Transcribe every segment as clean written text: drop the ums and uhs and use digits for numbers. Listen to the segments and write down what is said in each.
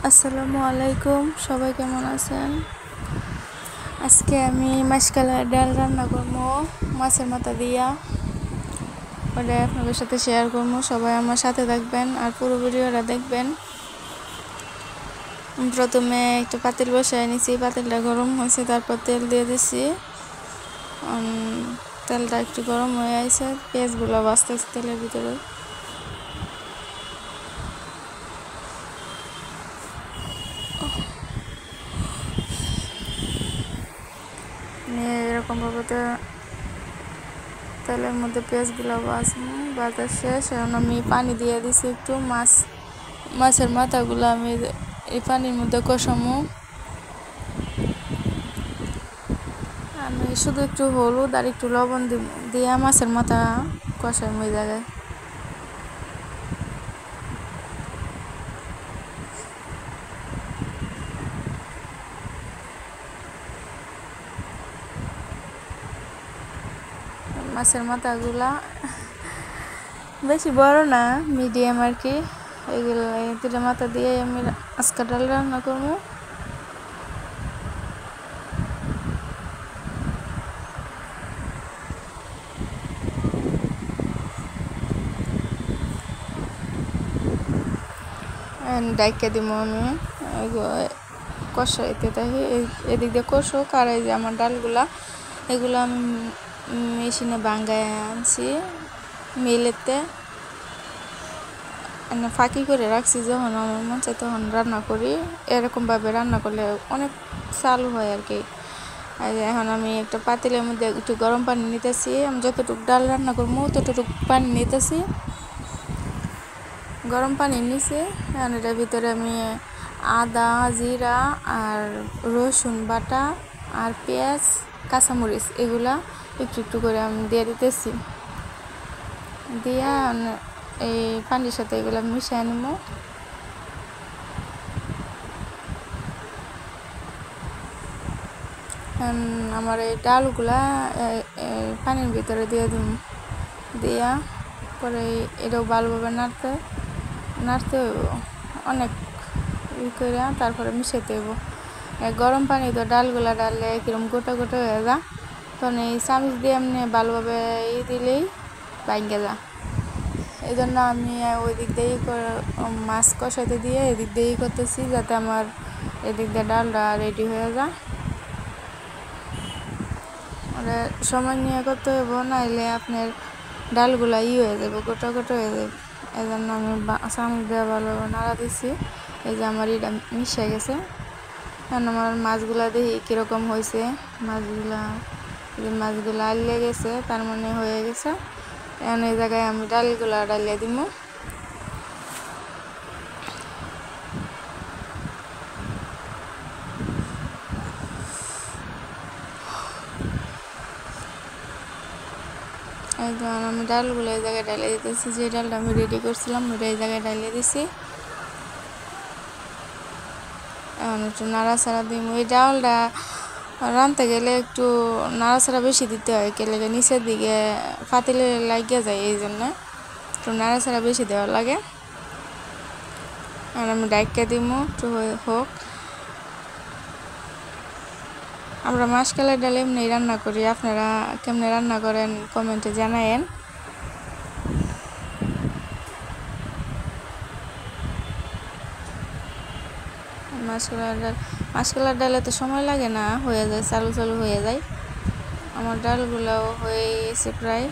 আসসালামু আলাইকুম, সবাই কেমন আছেন? আজকে আমি মাসকালের ডাল রান্না করবো মাছের মাথা দিয়া। ওটা আপনাদের সাথে শেয়ার করবো, সবাই আমার সাথে থাকবেন আর পুরো ভিডিওটা দেখবেন। প্রথমে একটা পাতিল বসায় নিছি, পাতিলটা গরম হয়েছে, তারপর তেল দিয়ে দিছি। তেলটা একটু গরম হয়ে আছে, পেঁয়াজগুলো ভাজতেছি তেলের ভিতরে। এরকমভাবে তেলের মধ্যে পেঁয়াজগুলো ভাজা শেষ। এখন আমি পানি দিয়ে দিছি একটু, মাছের মাথাগুলো আমি এই পানির মধ্যে কষামো। আমি শুধু একটু হলুদ আর একটু লবণ দিয়ে মাছের মাথা কষাই ওই জায়গায়। মাছের মাথাগুলা বেশি বড় না, মিডিয়াম আর কি। এগুলো দুটো মাথা দিয়ে আমি আজকে ডাল রান্না করবো। ডাইকা দিব আমি কষাইতে থাকি, এদিক দিয়ে কষুক। আর এই যে আমার ডালগুলা, এগুলো আমি মেশিনে ভাঙ্গায় আনছি, মিলেতে ফাঁকি করে রাখছি। যখন আমার মন চাই তখন রান্না করি। এরকমভাবে রান্না করলে অনেক চালু হয় আর কি। আর এখন আমি একটা পাতিলের মধ্যে একটু গরম পানি নিতেছি। আমি যতটুকু ডাল রান্না করবো ততটুকু পানি নিতেছি। গরম পানি নিছি, এখন এটার ভিতরে আমি আদা, জিরা আর রসুন বাটা আর পেঁয়াজ, কাঁচামরিচ এগুলা একটু একটু করে আমি দিয়ে দিতেছি। দিয়া এই পানির সাথে এগুলো মিশিয়ে নিব। আমার এই ডালগুলা পানির ভিতরে দিয়ে দিব, দিয়া পরে এটাও ভালোভাবে নাড়তে হইব অনেক করে, তারপরে মিশাইতে হইব। গরম পানি তো ডালগুলা ডাললে কিরম গোটা গোটা হয়ে যা, তখন এই চামচ দিয়ে এমনি ভালোভাবে দিলেই ভাঙ্গে যা। এই জন্য আমি ওই দিক দিয়েই মাছ কষাইতে দিয়ে এদিক দিয়েই করতেছি, যাতে আমার এদিক দিয়ে ডালটা রেডি হয়ে যায়। ওটা সময় নিয়ে করতে হইব, নাইলে আপনার ডালগুলা হয়ে যাবে, গোটা গোটা হয়ে যাবে। এই জন্য আমি চামচ দিয়ে ভালোভাবে নাড়া দিচ্ছি। এই যে আমার এটা মিশে গেছে। এখন আমার মাছগুলা দেখি কীরকম হয়েছে। মাছগুলা আলিয়ে গেছে, তার মানে হয়ে গেছে। এখন এই জায়গায় আমি ডালগুলা ডালিয়ে দিব। এই ধরুন আমি ডালগুলো এই জায়গায় ডালিয়ে দিতেছি। যে ডালটা আমি রেডি করছিলাম ওটা এই জায়গায় ডালিয়ে দিছি। এখন একটু নাড়াচাড়া দিব। এই ডালটা রাঁধতে গেলে একটু নাড়াচাড়া বেশি দিতে হয়, কেলে নিচের দিকে পাতিলে লাগিয়ে যায়, এই জন্য একটু নাড়াচাড়া বেশি দেওয়া লাগে। আর আমি ডাইকা দিব একটু হোক। আমরা মাসকালের ডাল এমনি রান্না করি, আপনারা কেমনে রান্না করেন কমেন্টে জানায়েন। মাসকালের ডালে তো সময় লাগে না, হয়ে যায়, চালু চালু হয়ে যায়। আমার ডালগুলোও হয়ে গেছে প্রায়,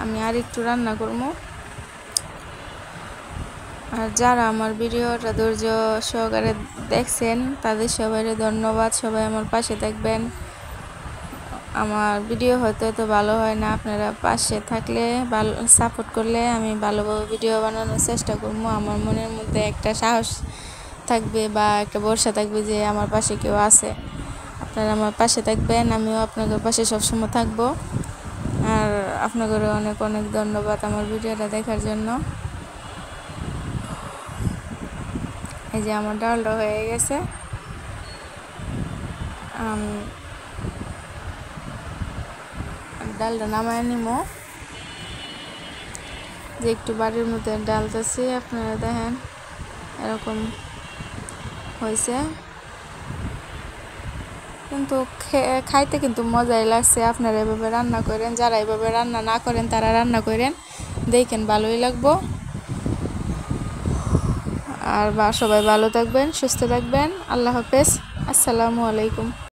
আমি আর একটু রান্না করবো। আর যারা আমার ভিডিওটা ধৈর্য সহকারে দেখছেন তাদের সবাইকে ধন্যবাদ। সবাই আমার পাশে থাকবেন। আমার ভিডিও হয়তো এত ভালো হয় না, আপনারা পাশে থাকলে ভালো সাপোর্ট করলে আমি ভালোভাবে ভিডিও বানানোর চেষ্টা করবো। আমার মনের মধ্যে একটা সাহস থাকবে বা একটা ভরসা থাকবে যে আমার পাশে কেউ আছে। আপনারা আমার পাশে থাকবেন, আমিও আপনাদের পাশে সবসময় থাকবো। আর আপনাদের অনেক অনেক ধন্যবাদ আমার ভিডিওটা দেখার জন্য। এই যে আমার ডালটা হয়ে গেছে, ডালটা নামায় নিব। যে একটু বাড়ির মধ্যে ডালতেছি, আপনারা দেখেন এরকম হয়েছে, কিন্তু খাইতে কিন্তু মজাই লাগছে। আপনারা এভাবে রান্না করেন, যারা এভাবে রান্না না করেন তারা রান্না করেন, দেখেন ভালোই লাগবো। আর সবাই ভালো থাকবেন, সুস্থ থাকবেন। আল্লাহ হাফেজ, আসসালামু আলাইকুম।